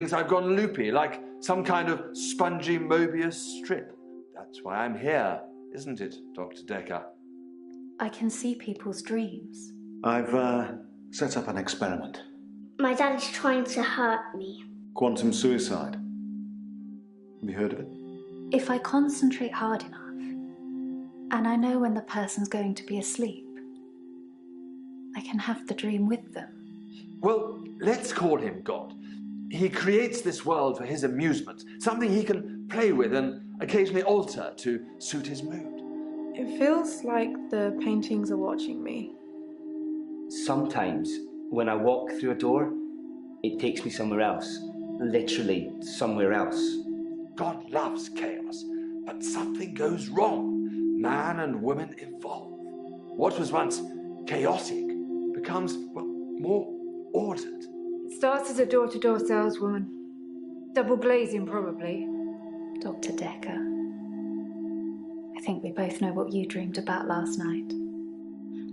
I've gone loopy, like some kind of spongy Mobius strip. That's why I'm here, isn't it, Dr. Dekker? I can see people's dreams. I've set up an experiment. My dad is trying to hurt me. Quantum suicide. Have you heard of it? If I concentrate hard enough, and I know when the person's going to be asleep, I can have the dream with them. Well, let's call him God. He creates this world for his amusement, something he can play with and occasionally alter to suit his mood. It feels like the paintings are watching me. Sometimes, when I walk through a door, it takes me somewhere else. Literally, somewhere else. God loves chaos, but something goes wrong. Man and woman evolve. What was once chaotic becomes, well, more ordered. It starts as a door-to-door saleswoman. Double glazing, probably. Dr. Dekker, I think we both know what you dreamed about last night.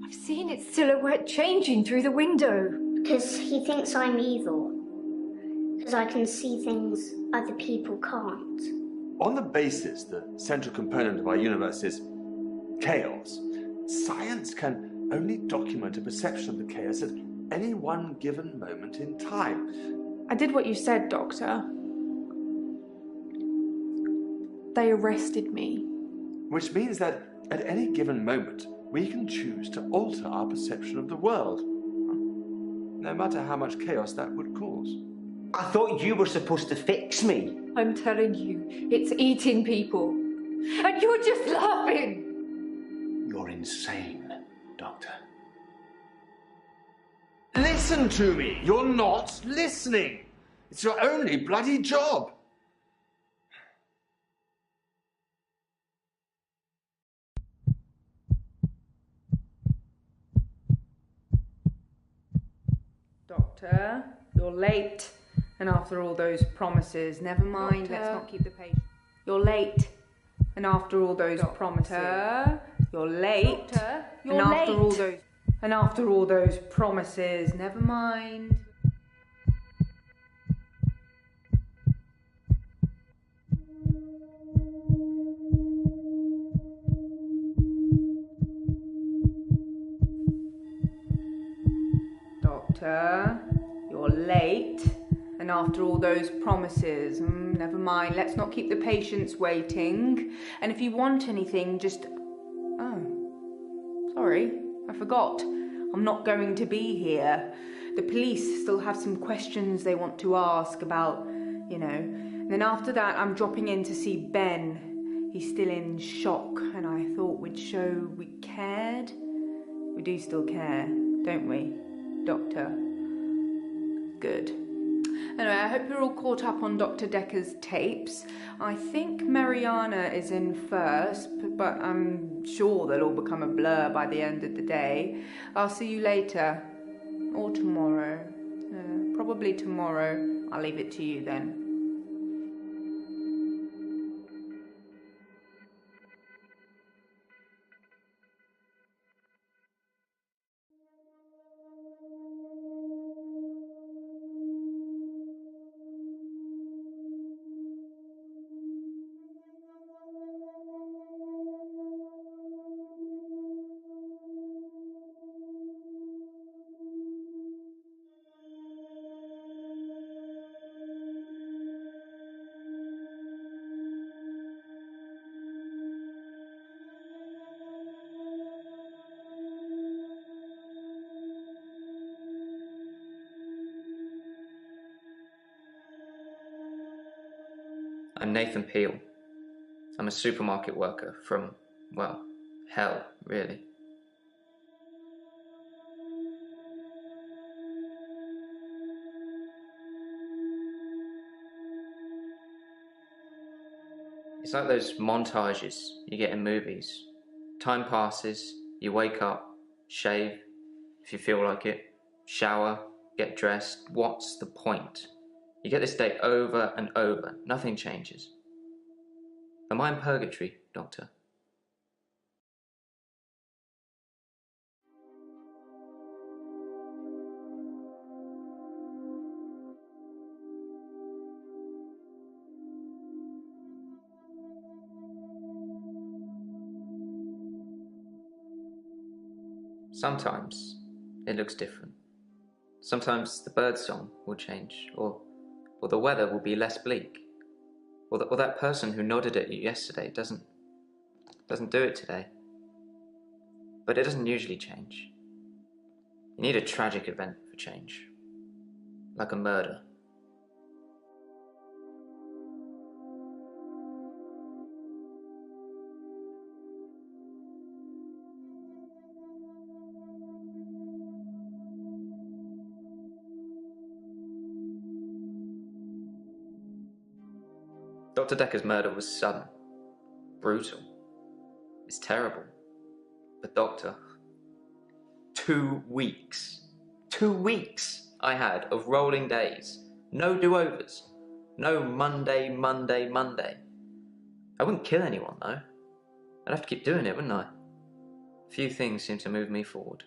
I've seen its silhouette changing through the window. Because he thinks I'm evil. Because I can see things other people can't. On the basis the central component of our universe is chaos, science can only document a perception of the chaos at any one given moment in time. I did what you said, Doctor. They arrested me. Which means that at any given moment, we can choose to alter our perception of the world, no matter how much chaos that would cause. I thought you were supposed to fix me. I'm telling you, it's eating people. And you're just laughing. You're insane, Doctor. Listen to me! You're not listening! It's your only bloody job! Doctor, you're late. And after all those promises, never mind, let's not keep the patient. You're late. And after all those promises, you're late. You're late. And after all those promises, never mind. Doctor, you're late. And after all those promises, never mind, let's not keep the patients waiting. And if you want anything, just... Oh, sorry, I forgot. I'm not going to be here. The police still have some questions they want to ask about, you know. And then after that, I'm dropping in to see Ben. He's still in shock, and I thought we'd show we cared. We do still care, don't we, Doctor? Good. Anyway, I hope you're all caught up on Dr. Dekker's tapes. I think Mariana is in first, but I'm sure they'll all become a blur by the end of the day. I'll see you later. Or tomorrow. Probably tomorrow. I'll leave it to you then. I'm Nathan Peel. I'm a supermarket worker from, well, hell, really. It's like those montages you get in movies. Time passes, you wake up, shave, if you feel like it, shower, get dressed. What's the point? You get this day over and over, nothing changes. Am I in purgatory, Doctor? Sometimes it looks different. Sometimes the bird song will change, or the weather will be less bleak, or that person who nodded at you yesterday doesn't do it today. But it doesn't usually change. You need a tragic event for change, like a murder. Dr. Dekker's murder was sudden, brutal. It's terrible. But Doctor, 2 weeks. 2 weeks I had of rolling days. No do-overs. No Monday, Monday, Monday. I wouldn't kill anyone, though. I'd have to keep doing it, wouldn't I? Few things seem to move me forward.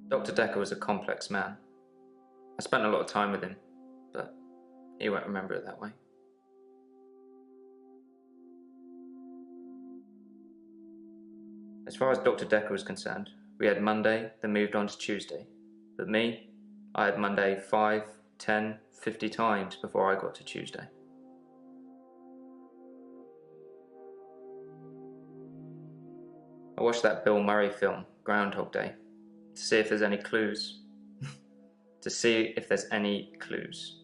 Dr. Dekker was a complex man. I spent a lot of time with him, but he won't remember it that way. As far as Dr. Dekker was concerned, we had Monday, then moved on to Tuesday. But me, I had Monday 5, 10, 50 times before I got to Tuesday. I watched that Bill Murray film, Groundhog Day, to see if there's any clues. To see if there's any clues.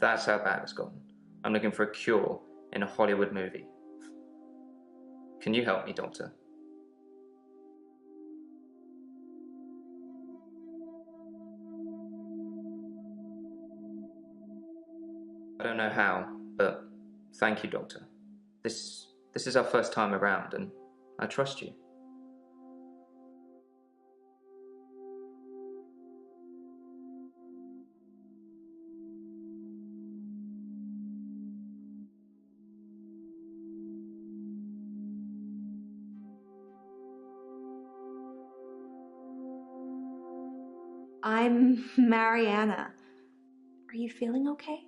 That's how bad it's gotten. I'm looking for a cure in a Hollywood movie. Can you help me, Doctor? I don't know how, but thank you, Doctor. This is our first time around, and I trust you. I'm Mariana. Are you feeling okay?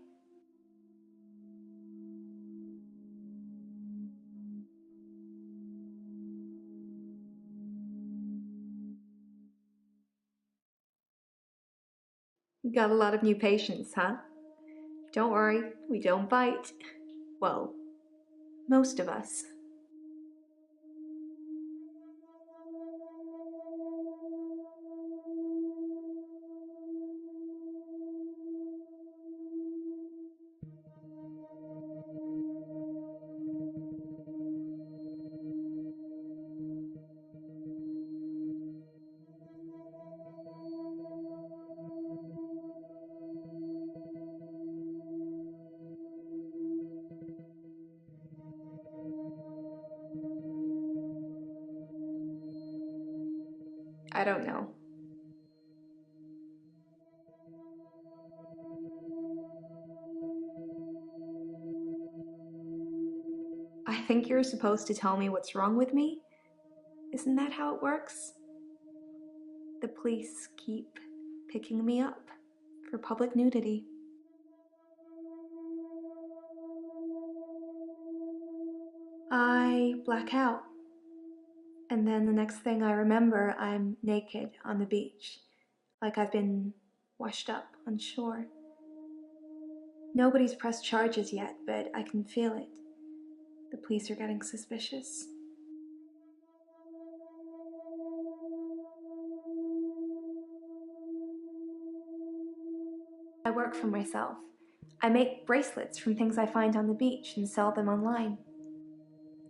Got a lot of new patients, huh? Don't worry, we don't bite. Well, most of us. I don't know. I think you're supposed to tell me what's wrong with me? Isn't that how it works? The police keep picking me up for public nudity. I black out. And then the next thing I remember, I'm naked on the beach, like I've been washed up on shore. Nobody's pressed charges yet, but I can feel it. The police are getting suspicious. I work for myself. I make bracelets from things I find on the beach and sell them online.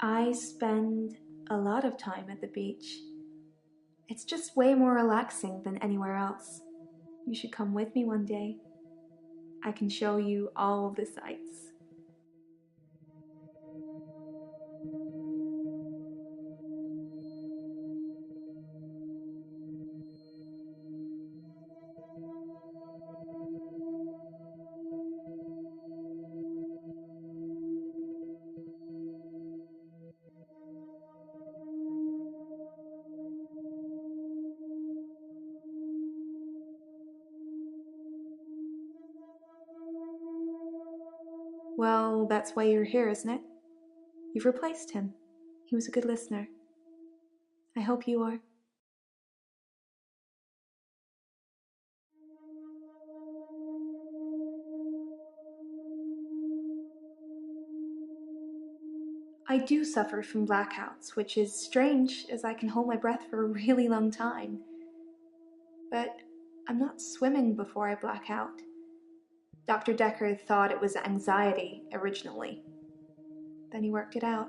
I spend a lot of time at the beach. It's just way more relaxing than anywhere else. You should come with me one day. I can show you all the sights. Well, that's why you're here, isn't it? You've replaced him. He was a good listener. I hope you are. I do suffer from blackouts, which is strange as I can hold my breath for a really long time. But I'm not swimming before I black out. Dr. Dekker thought it was anxiety originally. Then he worked it out.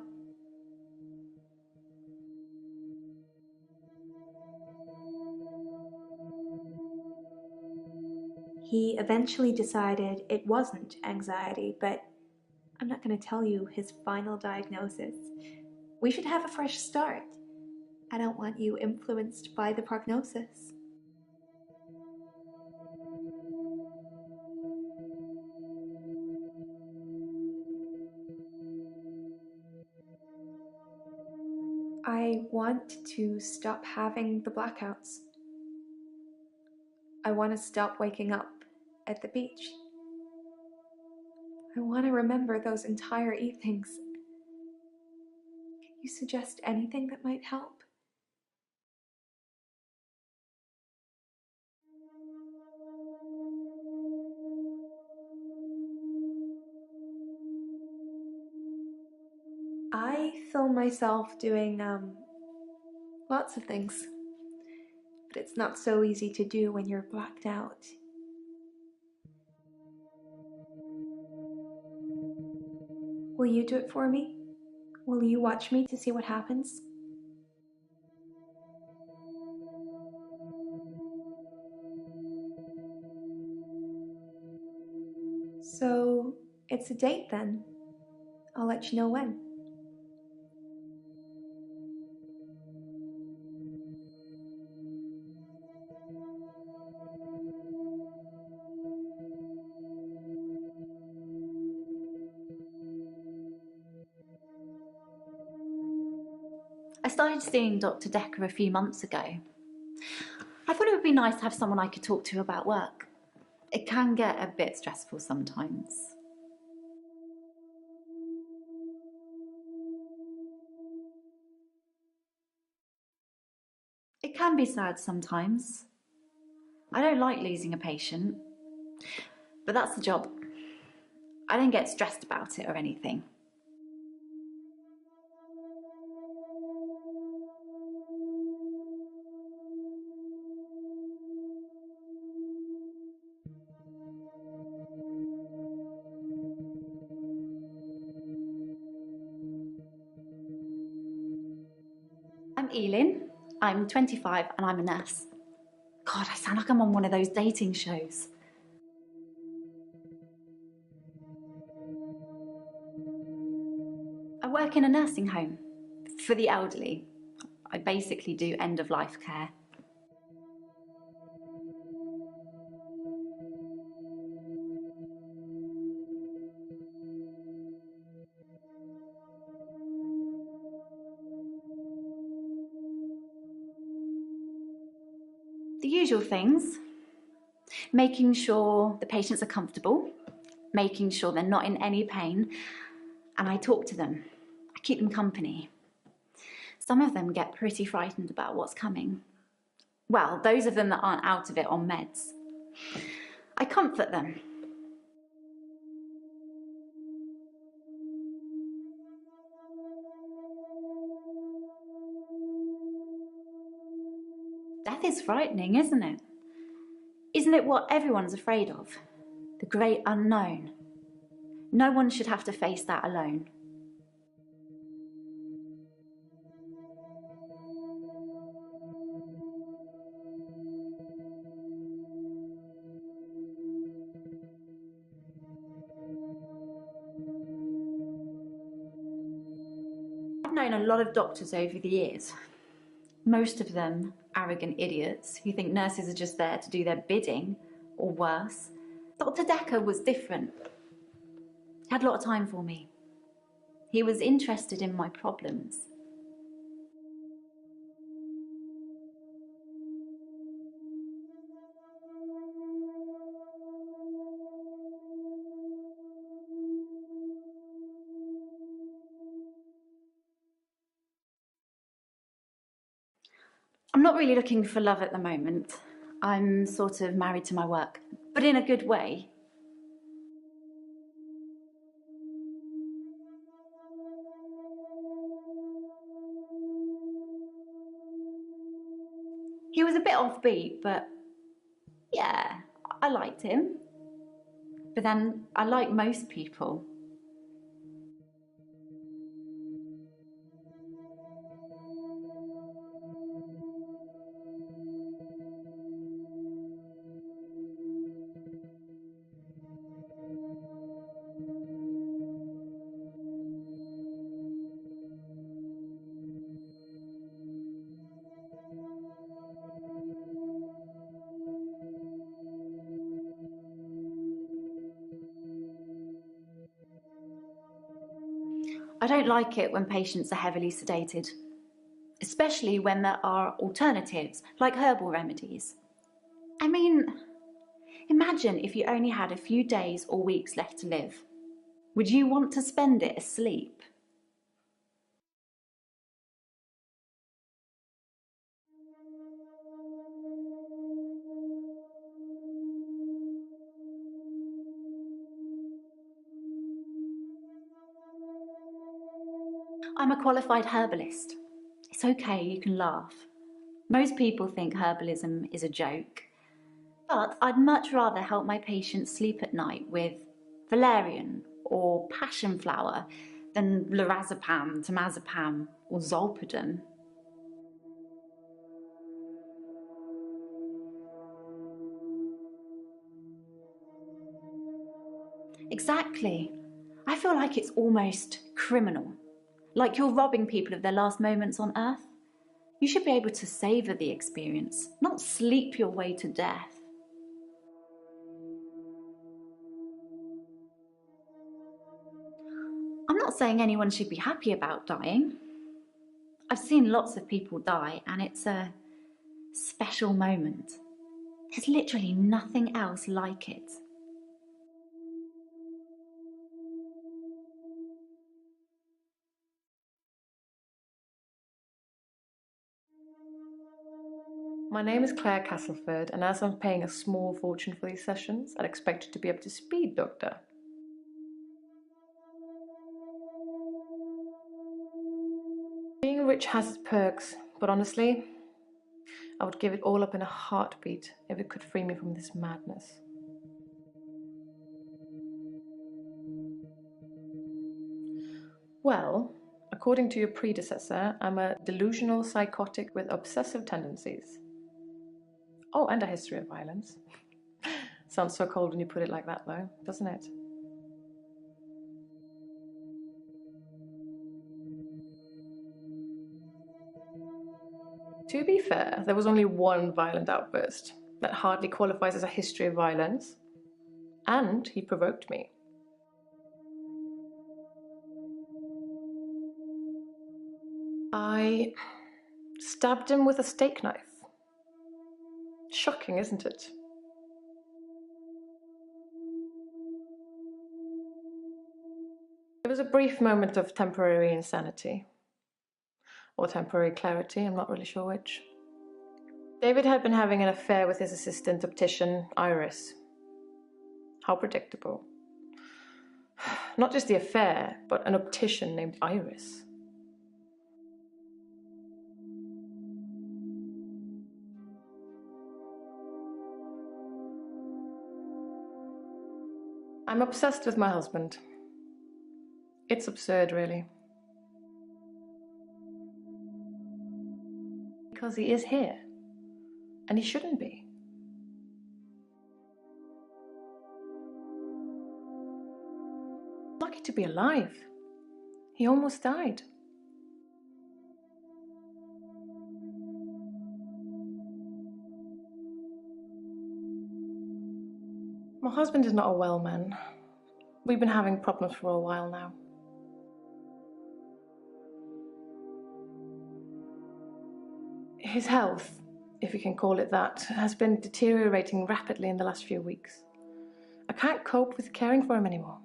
He eventually decided it wasn't anxiety, but I'm not going to tell you his final diagnosis. We should have a fresh start. I don't want you influenced by the prognosis. I want to stop having the blackouts. I want to stop waking up at the beach. I want to remember those entire evenings. Can you suggest anything that might help? I film myself doing lots of things, but it's not so easy to do when you're blacked out. Will you do it for me? Will you watch me to see what happens? So, it's a date then. I'll let you know when. I started seeing Dr. Dekker a few months ago. I thought it would be nice to have someone I could talk to about work. It can get a bit stressful sometimes. It can be sad sometimes. I don't like losing a patient, but that's the job. I don't get stressed about it or anything. I'm Elin. I'm 25 and I'm a nurse. God, I sound like I'm on one of those dating shows. I work in a nursing home for the elderly. I basically do end-of-life care. The usual things. Making sure the patients are comfortable, making sure they're not in any pain, and I talk to them. I keep them company. Some of them get pretty frightened about what's coming. Well, those of them that aren't out of it on meds. I comfort them. Death is frightening, isn't it? Isn't it what everyone's afraid of? The great unknown. No one should have to face that alone. I've known a lot of doctors over the years. Most of them arrogant idiots who think nurses are just there to do their bidding, or worse. Dr. Dekker was different. He had a lot of time for me. He was interested in my problems. I'm not really looking for love at the moment. I'm sort of married to my work, but in a good way. He was a bit offbeat, but yeah, I liked him. But then I like most people. I don't like it when patients are heavily sedated, especially when there are alternatives, like herbal remedies. I mean, imagine if you only had a few days or weeks left to live. Would you want to spend it asleep? I'm a qualified herbalist. It's okay, you can laugh. Most people think herbalism is a joke. But I'd much rather help my patients sleep at night with valerian or passion flower than lorazepam, temazepam or zolpidem. Exactly. I feel like it's almost criminal. Like you're robbing people of their last moments on Earth. You should be able to savour the experience, not sleep your way to death. I'm not saying anyone should be happy about dying. I've seen lots of people die, and it's a special moment. There's literally nothing else like it. My name is Claire Castleford, and as I'm paying a small fortune for these sessions, I'd expect you to be up to speed, Doctor. Being rich has its perks, but honestly, I would give it all up in a heartbeat if it could free me from this madness. Well, according to your predecessor, I'm a delusional psychotic with obsessive tendencies. Oh, and a history of violence. Sounds so cold when you put it like that, though, doesn't it? To be fair, there was only one violent outburst. That hardly qualifies as a history of violence. And he provoked me. I stabbed him with a steak knife. Shocking, isn't it? It was a brief moment of temporary insanity. Or temporary clarity, I'm not really sure which. David had been having an affair with his assistant optician, Iris. How predictable. Not just the affair, but an optician named Iris. I'm obsessed with my husband. It's absurd, really. Because he is here. And he shouldn't be. Lucky to be alive. He almost died. My husband is not a well man. We've been having problems for a while now. His health, if you can call it that, has been deteriorating rapidly in the last few weeks. I can't cope with caring for him anymore.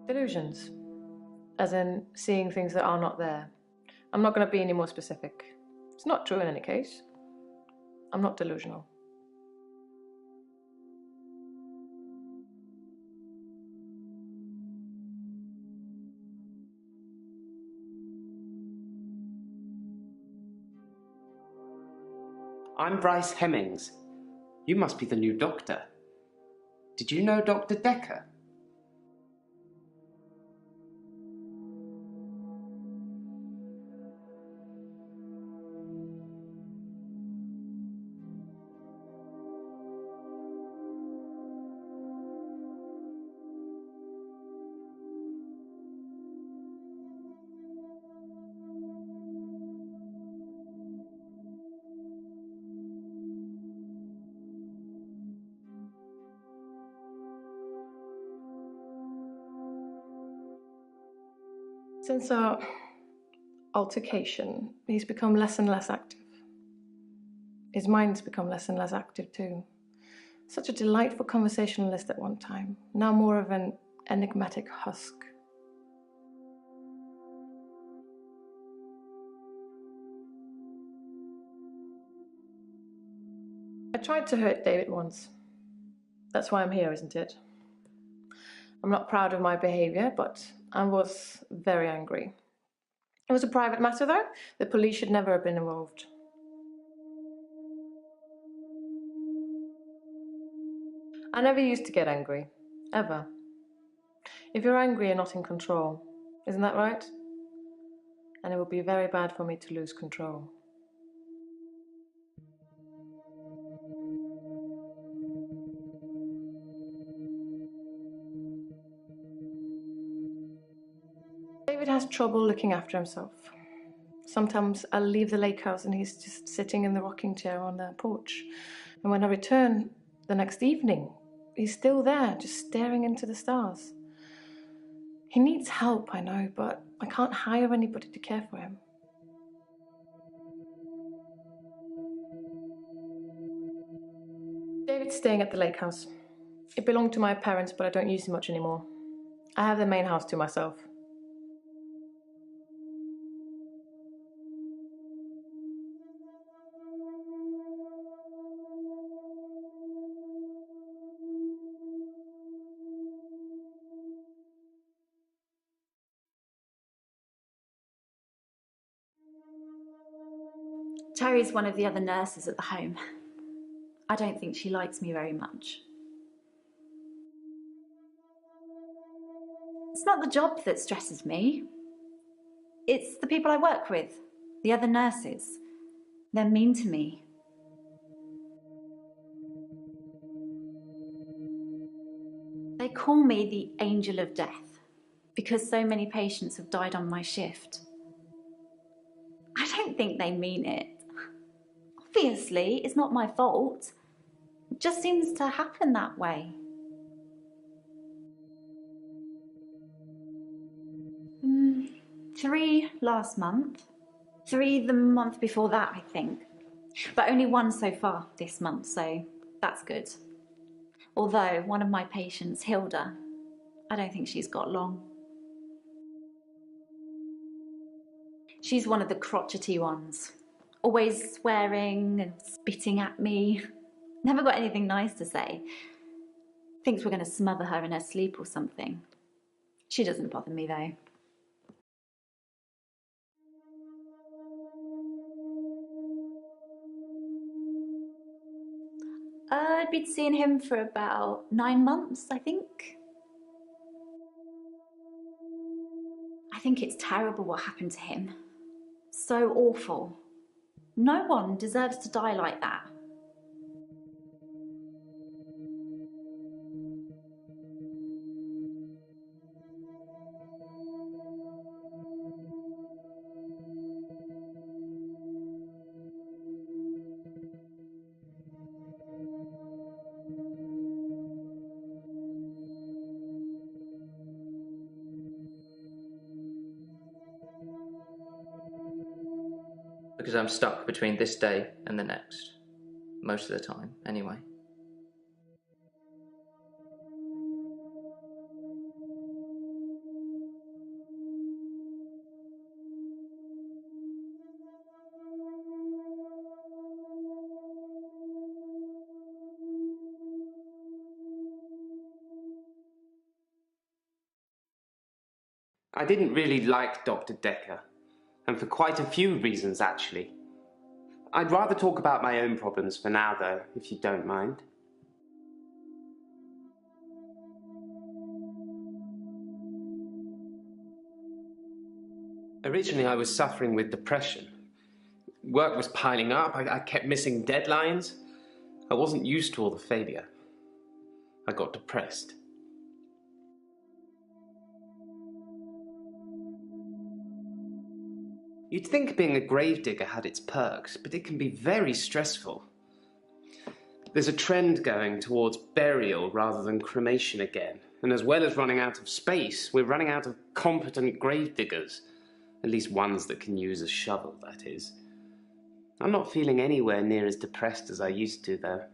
Delusions, as in seeing things that are not there. I'm not going to be any more specific. It's not true in any case. I'm not delusional. I'm Bryce Hemmings. You must be the new doctor. Did you know Dr. Dekker? Since our altercation, he's become less and less active. His mind's become less and less active too. Such a delightful conversationalist at one time, now more of an enigmatic husk. I tried to hurt David once. That's why I'm here, isn't it? I'm not proud of my behaviour, but I was very angry. It was a private matter, though. The police should never have been involved. I never used to get angry, ever. If you're angry, you're not in control. Isn't that right? And it would be very bad for me to lose control. David has trouble looking after himself. Sometimes I'll leave the lake house and he's just sitting in the rocking chair on the porch. And when I return the next evening, he's still there, just staring into the stars. He needs help, I know, but I can't hire anybody to care for him. David's staying at the lake house. It belonged to my parents, but I don't use it much anymore. I have the main house to myself. Terry's one of the other nurses at the home. I don't think she likes me very much. It's not the job that stresses me. It's the people I work with, the other nurses. They're mean to me. They call me the angel of death because so many patients have died on my shift. I don't think they mean it. Obviously, it's not my fault. It just seems to happen that way. 3 last month. 3 the month before that, I think. But only 1 so far this month, so that's good. Although one of my patients, Hilda, I don't think she's got long. She's one of the crotchety ones. Always swearing and spitting at me. Never got anything nice to say. Thinks we're going to smother her in her sleep or something. She doesn't bother me though. I'd been seeing him for about 9 months, I think. I think it's terrible what happened to him. So awful. No one deserves to die like that. Because I'm stuck between this day and the next. Most of the time, anyway. I didn't really like Dr. Dekker, and for quite a few reasons, actually. I'd rather talk about my own problems for now, though, if you don't mind. Originally, I was suffering with depression. Work was piling up, I kept missing deadlines. I wasn't used to all the failure. I got depressed. You'd think being a gravedigger had its perks, but it can be very stressful. There's a trend going towards burial rather than cremation again, and as well as running out of space, we're running out of competent gravediggers. At least ones that can use a shovel, that is. I'm not feeling anywhere near as depressed as I used to, though.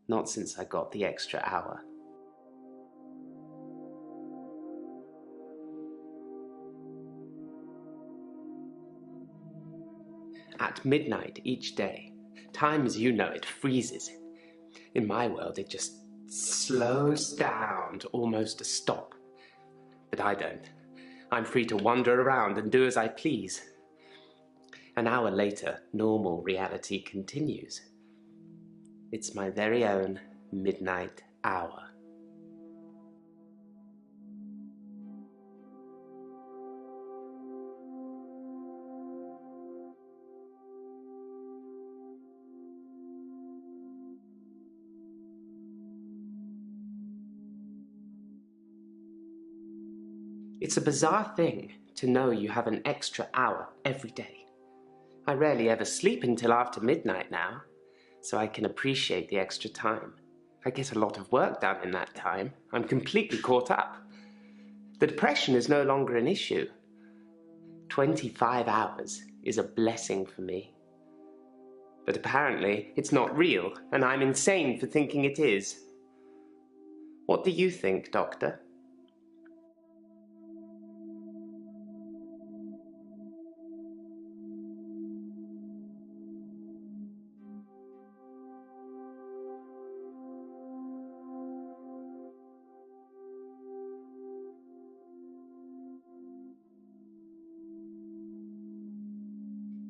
Not since I got the extra hour. At midnight each day, time as you know it freezes. In my world, it just slows down to almost a stop. But I don't. I'm free to wander around and do as I please. An hour later, normal reality continues. It's my very own midnight hour. It's a bizarre thing to know you have an extra hour every day. I rarely ever sleep until after midnight now, so I can appreciate the extra time. I get a lot of work done in that time. I'm completely caught up. The depression is no longer an issue. 25 hours is a blessing for me. But apparently it's not real, and I'm insane for thinking it is. What do you think, Doctor?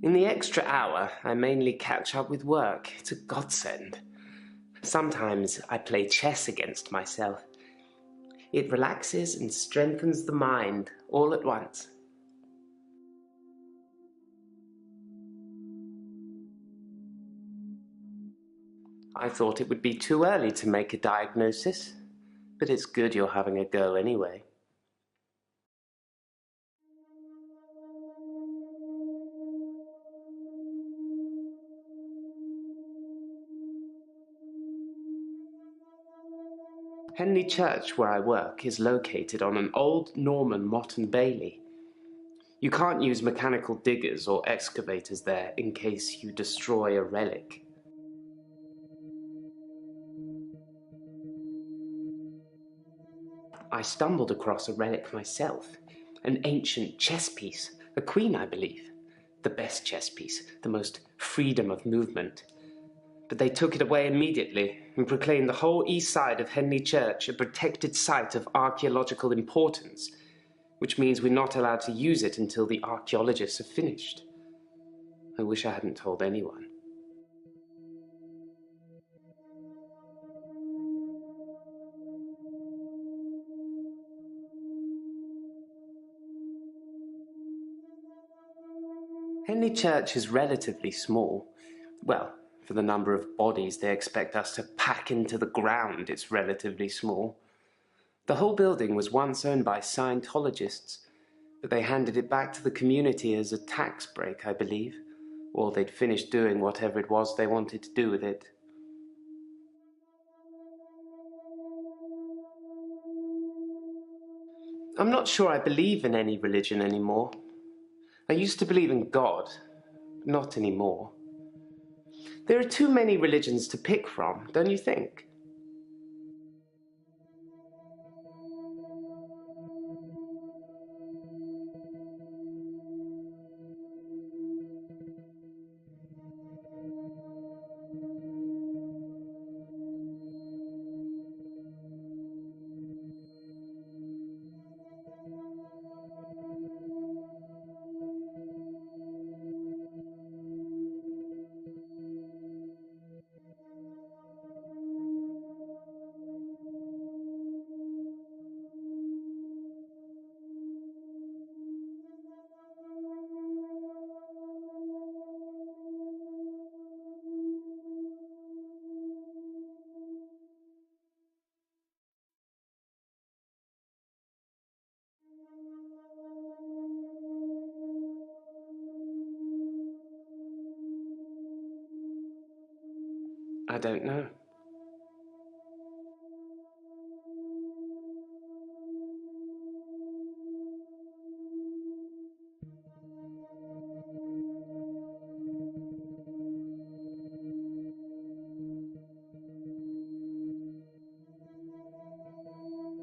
In the extra hour, I mainly catch up with work. It's a godsend. Sometimes I play chess against myself. It relaxes and strengthens the mind all at once. I thought it would be too early to make a diagnosis, but it's good you're having a go anyway. Henley Church, where I work, is located on an old Norman motte and bailey. You can't use mechanical diggers or excavators there in case you destroy a relic. I stumbled across a relic myself, an ancient chess piece, a queen, I believe. The best chess piece, the most freedom of movement. But they took it away immediately and proclaimed the whole east side of Henley Church a protected site of archaeological importance, which means we're not allowed to use it until the archaeologists have finished. I wish I hadn't told anyone. Henley Church is relatively small. Well, for the number of bodies they expect us to pack into the ground, it's relatively small. The whole building was once owned by Scientologists, but they handed it back to the community as a tax break, I believe, or they'd finished doing whatever it was they wanted to do with it. I'm not sure I believe in any religion anymore. I used to believe in God, not anymore. There are too many religions to pick from, don't you think? I don't know.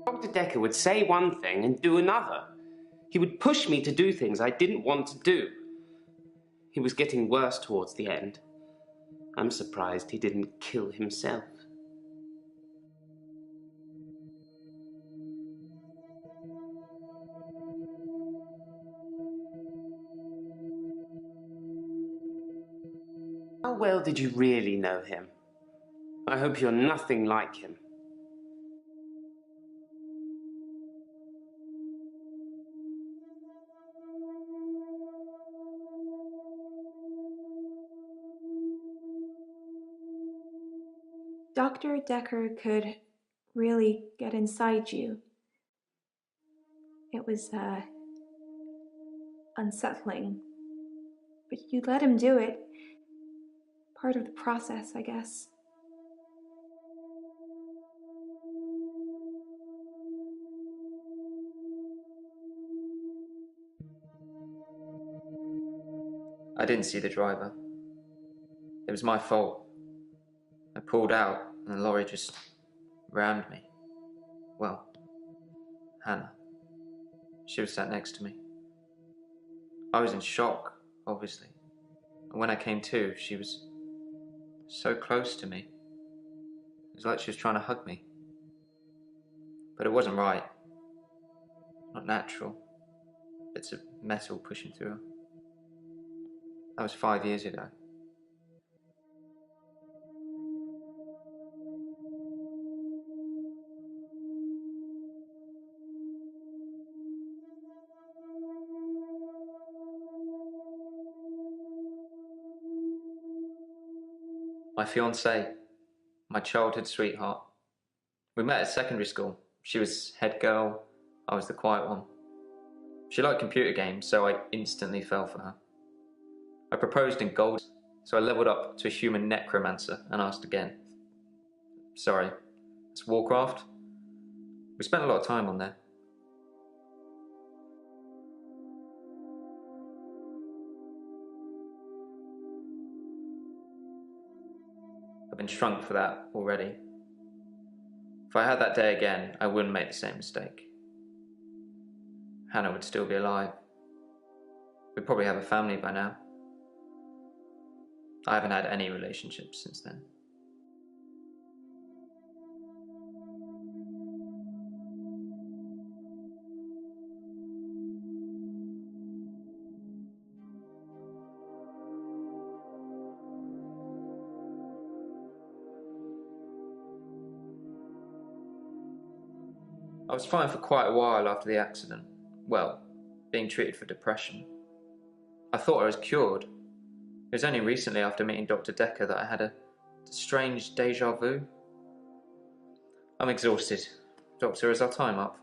Dr. Dekker would say one thing and do another. He would push me to do things I didn't want to do. He was getting worse towards the end. I'm surprised he didn't kill himself. How well did you really know him? I hope you're nothing like him. Dr. Dekker could really get inside you. It was, unsettling. But you let him do it. Part of the process, I guess. I didn't see the driver. It was my fault. I pulled out and the lorry just rammed me. Well, Hannah. She was sat next to me. I was in shock, obviously. And when I came to, she was so close to me. It was like she was trying to hug me. But it wasn't right. Not natural. Bits of metal pushing through her. That was 5 years ago. My fiancée, my childhood sweetheart. We met at secondary school. She was head girl, I was the quiet one. She liked computer games, so I instantly fell for her. I proposed in gold, so I leveled up to a human necromancer and asked again. Sorry, it's Warcraft? We spent a lot of time on there. I've been shrunk for that already. If I had that day again, I wouldn't make the same mistake. Hannah would still be alive. We'd probably have a family by now. I haven't had any relationships since then. I was fine for quite a while after the accident. Well, being treated for depression. I thought I was cured. It was only recently after meeting Dr. Dekker that I had a strange deja vu. I'm exhausted. Doctor, is our time up?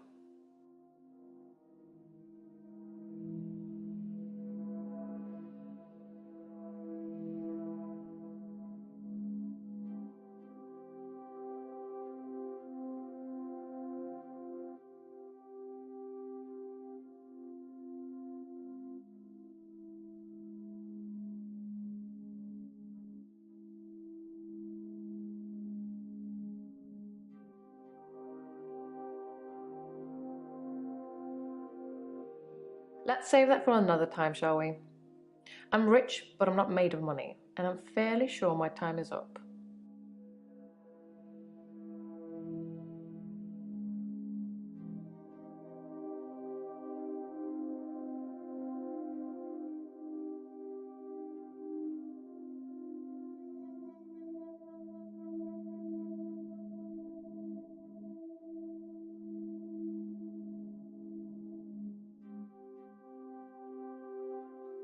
Let's save that for another time, shall we? I'm rich, but I'm not made of money, and I'm fairly sure my time is up.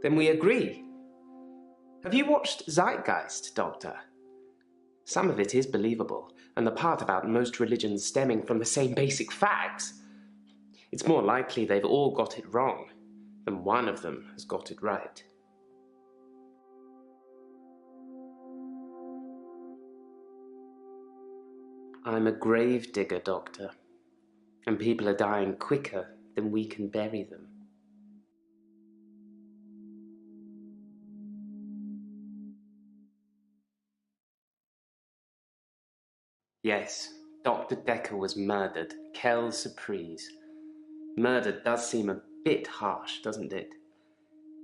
Then we agree. Have you watched Zeitgeist, Doctor? Some of it is believable, and the part about most religions stemming from the same basic facts. It's more likely they've all got it wrong than one of them has got it right. I'm a grave digger, Doctor, and people are dying quicker than we can bury them. Yes, Dr. Dekker was murdered. Quelle surprise. Murder does seem a bit harsh, doesn't it?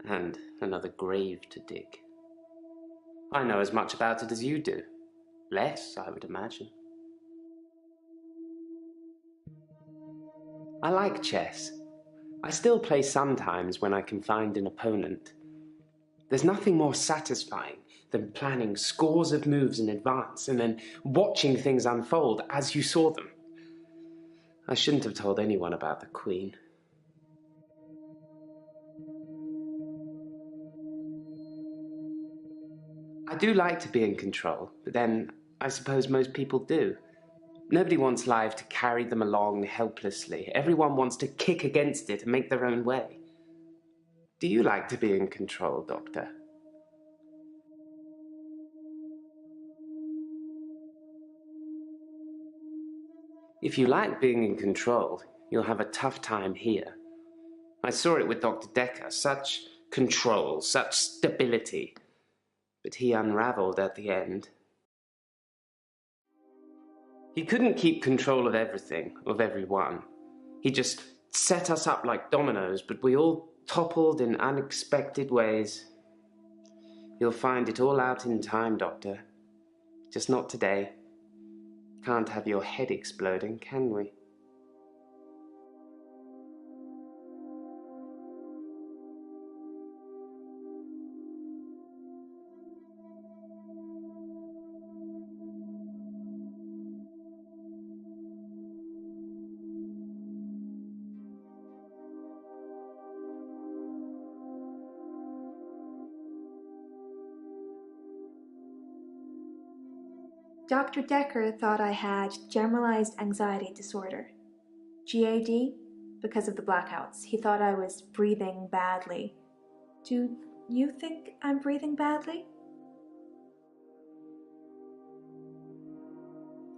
And another grave to dig. I know as much about it as you do. Less, I would imagine. I like chess. I still play sometimes when I can find an opponent. There's nothing more satisfying than planning scores of moves in advance and then watching things unfold as you saw them. I shouldn't have told anyone about the Queen. I do like to be in control, but then I suppose most people do. Nobody wants life to carry them along helplessly. Everyone wants to kick against it and make their own way. Do you like to be in control, Doctor? If you like being in control, you'll have a tough time here. I saw it with Dr. Dekker. Such control, such stability. But he unraveled at the end. He couldn't keep control of everything, of everyone. He just set us up like dominoes, but we all toppled in unexpected ways. You'll find it all out in time, Doctor. Just not today. Can't have your head exploding, can we? Dr. Dekker thought I had generalized anxiety disorder, GAD, because of the blackouts. He thought I was breathing badly. Do you think I'm breathing badly?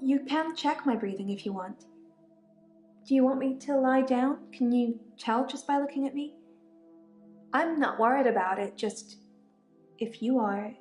You can check my breathing if you want. Do you want me to lie down? Can you tell just by looking at me? I'm not worried about it, just if you are,